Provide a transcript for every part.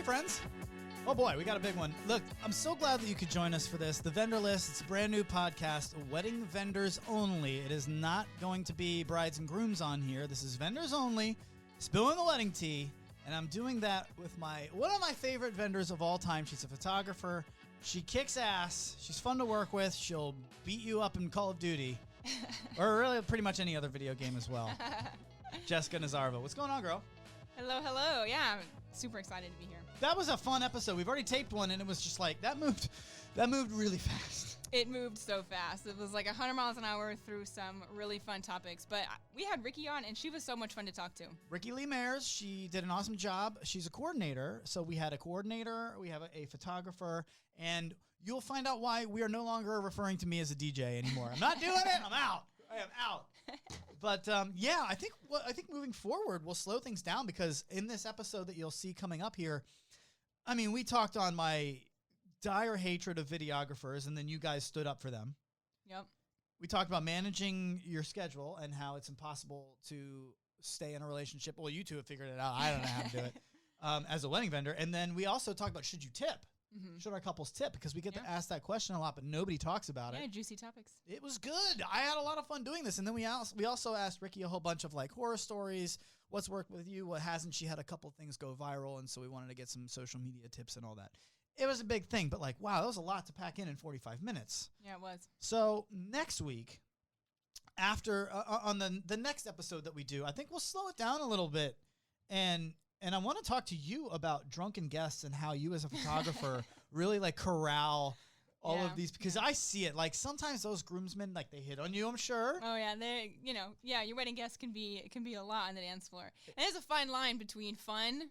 friends. Oh boy, we got a big one. Look, I'm so glad that you could join us for this. The Vendor List, it's a brand new podcast, wedding vendors only. It is not going to be brides and grooms on here. This is vendors only, spilling the wedding tea. And I'm doing that with one of my favorite vendors of all time. She's a photographer. She kicks ass. She's fun to work with. She'll beat you up in Call of Duty. Or really pretty much any other video game as well. Jessica Nazarova. What's going on, girl? Hello, hello. Yeah, I'm super excited to be here. That was a fun episode. We've already taped one, and it was just like, that moved really fast. It moved so fast. It was like 100 miles an hour through some really fun topics. But we had Ricky on, and she was so much fun to talk to. Ricky Lee Mayers, she did an awesome job. She's a coordinator. So we had a coordinator, we have a photographer, and you'll find out why we are no longer referring to me as a DJ anymore. I'm not doing it. I'm out. I am out. But yeah, I think moving forward, we'll slow things down because in this episode that you'll see coming up here, I mean, we talked on my dire hatred of videographers, and then you guys stood up for them. Yep. We talked about managing your schedule and how it's impossible to stay in a relationship. Well, you two have figured it out. I don't know how to do it as a wedding vendor. And then we also talked about, should you tip? Mm-hmm. Should our couples tip? Because we get to ask that question a lot, but nobody talks about it. Yeah, juicy topics. It was good. I had a lot of fun doing this. And then we also asked Ricky a whole bunch of like horror stories. What's worked with you? What hasn't? She had a couple things go viral. And so we wanted to get some social media tips and all that. It was a big thing, but like, wow, that was a lot to pack in 45 minutes. Yeah, it was. So next week, after on the next episode that we do, I think we'll slow it down a little bit, and I want to talk to you about drunken guests and how you as a photographer really like corral all of these, because I see it. Like sometimes those groomsmen, like they hit on you, I'm sure. Oh yeah, your wedding guests can be a lot on the dance floor. And there's a fine line between fun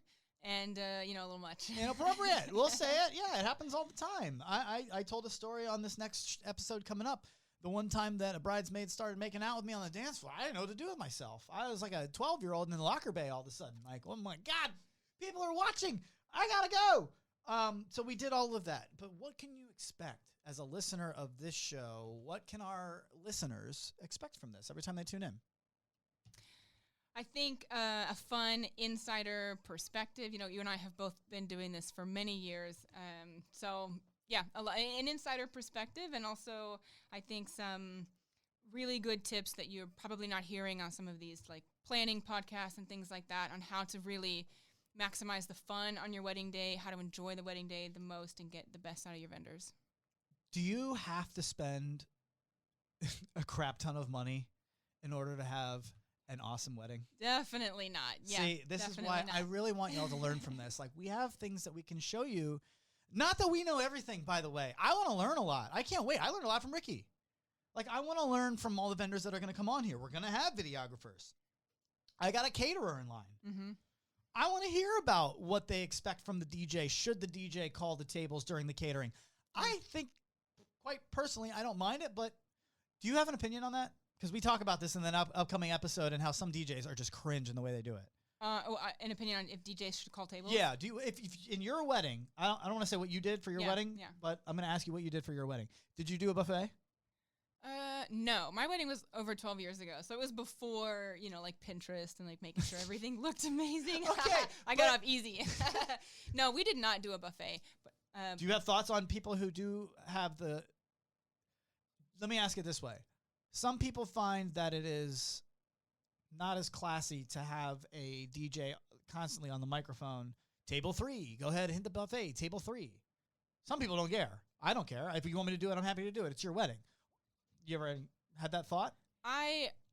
and a little much. Inappropriate. We'll say it. Yeah, it happens all the time. I told a story on this next episode coming up. The one time that a bridesmaid started making out with me on the dance floor, I didn't know what to do with myself. I was like a 12-year-old in the locker bay all of a sudden. Like, oh my God, people are watching. I gotta go. So we did all of that. But what can you expect as a listener of this show? What can our listeners expect from this every time they tune in? I think a fun insider perspective. You and I have both been doing this for many years. So yeah, an insider perspective, and also I think some really good tips that you're probably not hearing on some of these like planning podcasts and things like that on how to really maximize the fun on your wedding day, how to enjoy the wedding day the most and get the best out of your vendors. Do you have to spend a crap ton of money in order to have an awesome wedding? Definitely not. Yeah. See, this is why I really want y'all to learn from this. Like, we have things that we can show you. Not that we know everything, by the way. I want to learn a lot. I can't wait. I learned a lot from Ricky. Like, I want to learn from all the vendors that are going to come on here. We're going to have videographers. I got a caterer in line. Mm-hmm. I want to hear about what they expect from the DJ. Should the DJ call the tables during the catering? I think, quite personally, I don't mind it, but do you have an opinion on that? Because we talk about this in the upcoming episode and how some DJs are just cringe in the way they do it. An opinion on if DJs should call tables? Yeah. Do you, if in your wedding, I don't want to say what you did for your wedding, but I'm going to ask you what you did for your wedding. Did you do a buffet? No. My wedding was over 12 years ago, so it was before, like Pinterest and like making sure everything looked amazing. Okay. I got off easy. No, we did not do a buffet. But, do you have thoughts on people who do have the... Let me ask it this way. Some people find that it is not as classy to have a DJ constantly on the microphone. Table 3, go ahead and hit the buffet. Table 3. Some people don't care. I don't care. If you want me to do it, I'm happy to do it. It's your wedding. You ever had that thought?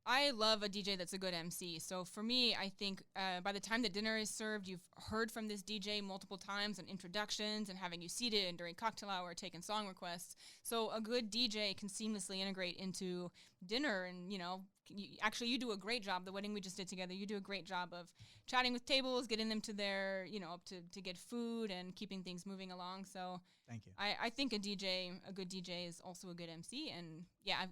I love a DJ that's a good MC. So for me, I think by the time the dinner is served, you've heard from this DJ multiple times on introductions and having you seated and during cocktail hour taking song requests. So a good DJ can seamlessly integrate into dinner. And, you do a great job. The wedding we just did together, you do a great job of chatting with tables, getting them to their, up to get food and keeping things moving along. So thank you. I think a good DJ is also a good MC. And yeah,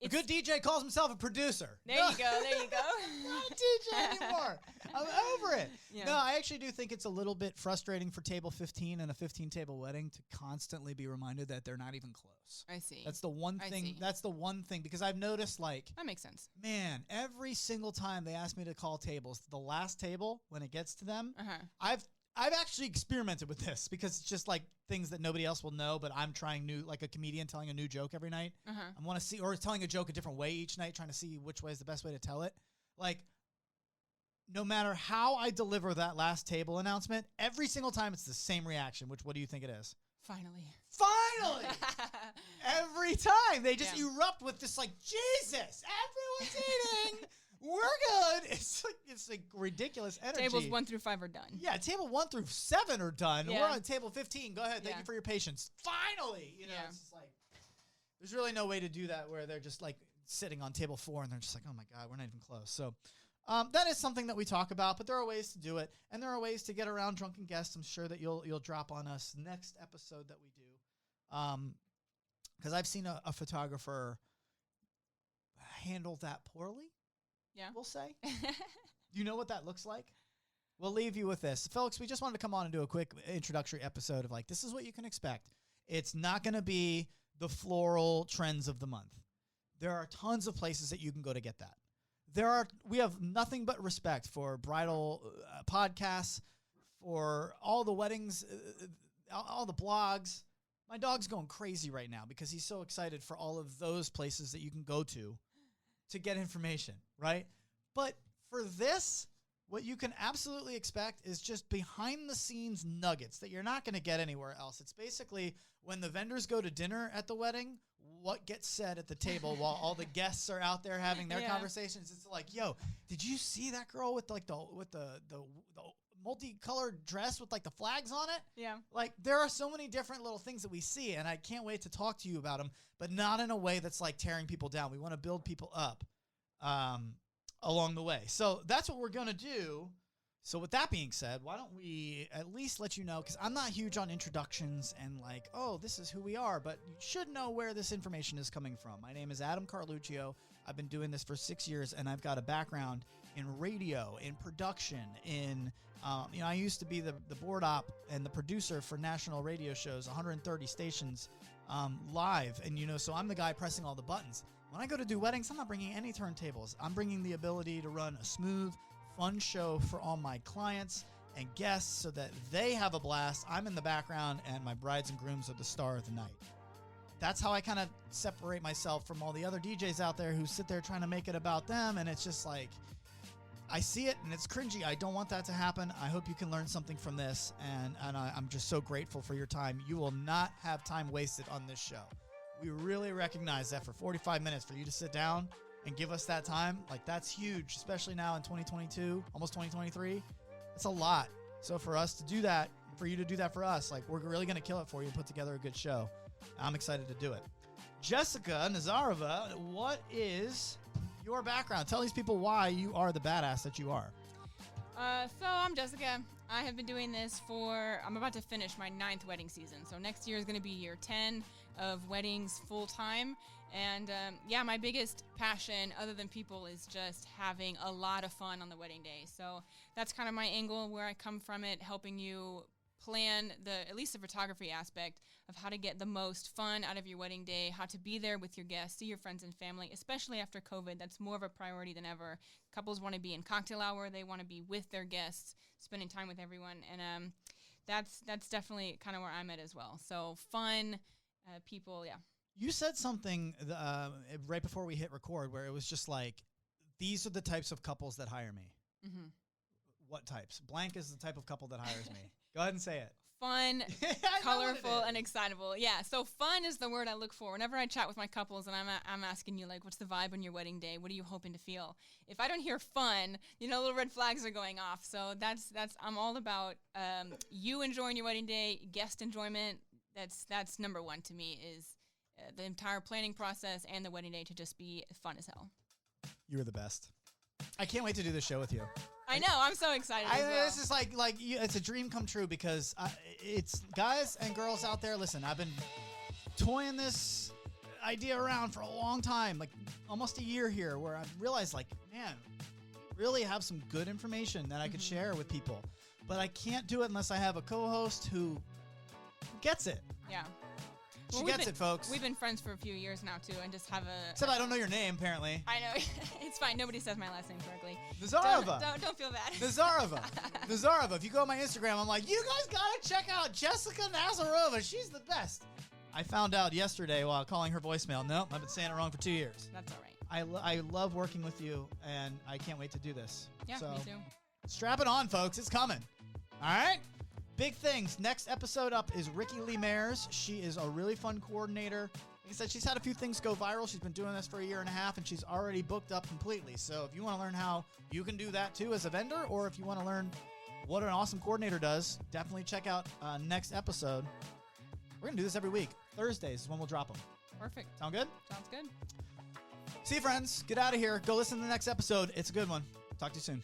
a good DJ calls himself a producer. There you go. Not a DJ anymore. I'm over it. Yeah. No, I actually do think it's a little bit frustrating for table 15 and a 15-table wedding to constantly be reminded that they're not even close. I see. That's the one thing. That's the one thing, because I've noticed, like... That makes sense. Man, every single time they ask me to call tables, the last table, when it gets to them, I've I've actually experimented with this because it's just like things that nobody else will know, but I'm trying new, like a comedian telling a new joke every night. I want to see, or telling a joke a different way each night, trying to see which way is the best way to tell it. Like, no matter how I deliver that last table announcement, every single time it's the same reaction, which what do you think it is? Finally! Every time they just erupt with this like, Jesus, everyone's eating. We're good. It's like ridiculous energy. Tables 1 through 5 are done. Yeah, table 1 through 7 are done. Yeah. We're on table 15. Go ahead. Thank you for your patience. Finally, it's just like there's really no way to do that where they're just like sitting on table 4 and they're just like, oh my God, we're not even close. So that is something that we talk about, but there are ways to do it, and there are ways to get around drunken guests. I'm sure that you'll drop on us next episode that we do, because I've seen a photographer handle that poorly. Yeah, we'll say. You know what that looks like? We'll leave you with this. Folks, we just wanted to come on and do a quick introductory episode of like, this is what you can expect. It's not going to be the floral trends of the month. There are tons of places that you can go to get that. We have nothing but respect for bridal podcasts, for all the weddings, all the blogs. My dog's going crazy right now because he's so excited for all of those places that you can go to get information, right? But for this, what you can absolutely expect is just behind-the-scenes nuggets that you're not going to get anywhere else. It's basically when the vendors go to dinner at the wedding, what gets said at the table while all the guests are out there having their conversations. It's like, yo, did you see that girl with like the multicolored dress with like the flags on it? Yeah. Like there are so many different little things that we see, and I can't wait to talk to you about them, but not in a way that's like tearing people down. We want to build people up along the way. So that's what we're going to do. So with that being said, why don't we at least let you know, because I'm not huge on introductions and like, oh, this is who we are, but you should know where this information is coming from. My name is Adam Carluccio. I've been doing this for 6 years, and I've got a background in radio, in production, in, I used to be the board op and the producer for national radio shows, 130 stations live. And, so I'm the guy pressing all the buttons. When I go to do weddings, I'm not bringing any turntables. I'm bringing the ability to run a smooth, fun show for all my clients and guests so that they have a blast. I'm in the background, and my brides and grooms are the star of the night. That's how I kind of separate myself from all the other DJs out there who sit there trying to make it about them, and it's just like, I see it, and it's cringy. I don't want that to happen. I hope you can learn something from this, and I'm just so grateful for your time. You will not have time wasted on this show. We really recognize that for 45 minutes for you to sit down and give us that time, like that's huge, especially now in 2022, almost 2023. It's a lot. So for us to do that, for you to do that for us, like we're really going to kill it for you and put together a good show. I'm excited to do it. Jessica Nazarova, what is your background? Tell these people why you are the badass that you are. So I'm Jessica. I have been doing this I'm about to finish my 9th wedding season. So next year is going to be year 10 of weddings full time. And my biggest passion other than people is just having a lot of fun on the wedding day. So that's kind of my angle where I come from it, helping you plan at least the photography aspect of how to get the most fun out of your wedding day, how to be there with your guests, see your friends and family, especially after COVID. That's more of a priority than ever. Couples want to be in cocktail hour. They want to be with their guests, spending time with everyone. And that's definitely kind of where I'm at as well. So fun, people, yeah. You said something right before we hit record where it was just like, these are the types of couples that hire me. Mm-hmm. What types? Blank is the type of couple that hires me. Go ahead and say it. Fun, colorful, and excitable. Yeah, so fun is the word I look for. Whenever I chat with my couples and I'm asking you, like, what's the vibe on your wedding day? What are you hoping to feel? If I don't hear fun, little red flags are going off. So that's I'm all about you enjoying your wedding day, guest enjoyment. That's number one to me is the entire planning process and the wedding day to just be fun as hell. You're the best. I can't wait to do this show with you. I know. I'm so excited as well. This is like it's a dream come true because it's guys and girls out there. Listen, I've been toying this idea around for a long time, like almost a year here, where I've realized, like, man, really have some good information that I could share with people. But I can't do it unless I have a co-host who gets it. Yeah. She gets it, folks. We've been friends for a few years now, too, and just have a... Except I don't know your name, apparently. I know. It's fine. Nobody says my last name correctly. Nazarova. Don't feel bad. Nazarova. Nazarova. If you go on my Instagram, I'm like, you guys got to check out Jessica Nazarova. She's the best. I found out yesterday while calling her voicemail. Nope, I've been saying it wrong for 2 years. That's all right. I love working with you, and I can't wait to do this. Yeah, so, me too. Strap it on, folks. It's coming. All right? Big things. Next episode up is Ricky Lee Mares. She is a really fun coordinator. Like I said, she's had a few things go viral. She's been doing this for 1.5 years, and she's already booked up completely. So if you want to learn how you can do that, too, as a vendor, or if you want to learn what an awesome coordinator does, definitely check out next episode. We're going to do this every week. Thursdays is when we'll drop them. Perfect. Sound good? Sounds good. See you, friends. Get out of here. Go listen to the next episode. It's a good one. Talk to you soon.